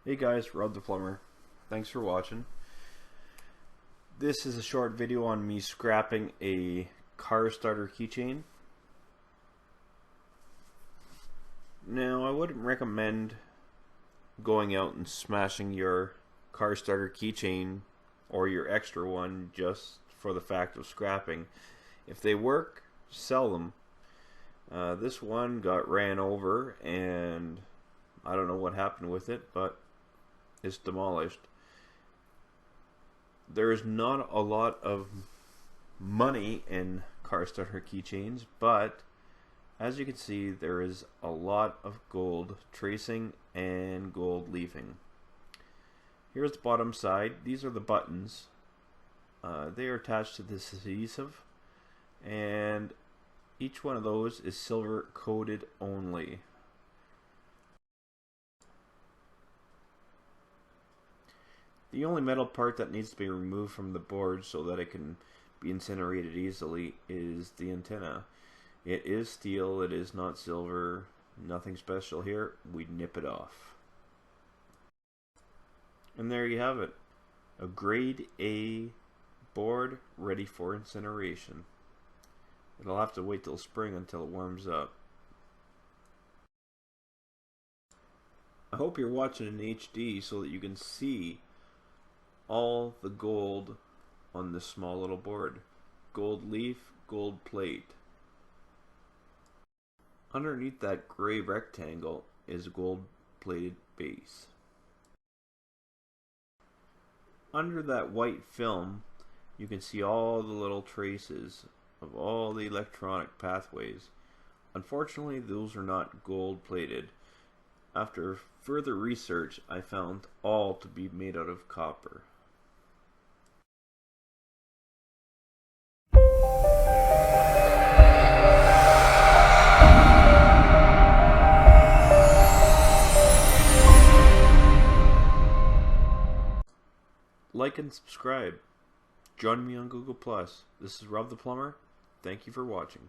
Hey guys, Rob the Plumber. Thanks for watching. This is a short video on me scrapping a car starter keychain. Now, I wouldn't recommend going out and smashing your car starter keychain or your extra one just for the fact of scrapping. If they work, sell them. This one got ran over and I don't know what happened with it, but it's demolished. There is not a lot of money in car starter keychains, but as you can see, there is a lot of gold tracing and gold leafing. Here's the bottom side. These are the buttons. They are attached to this adhesive, and each one of those is silver coated only. The only metal part that needs to be removed from the board so that it can be incinerated easily is the antenna. It is steel, it is not silver, nothing special here. We nip it off. And there you have it. A grade A board ready for incineration. It'll have to wait till spring until it warms up. I hope you're watching in HD so that you can see all the gold on this small little board. Gold leaf, gold plate. Underneath that gray rectangle is a gold plated base. Under that white film you can see all the little traces of all the electronic pathways. Unfortunately, those are not gold plated. After further research, I found all to be made out of copper. Like and subscribe. Join me on Google+. This is Rob the Plumber. Thank you for watching.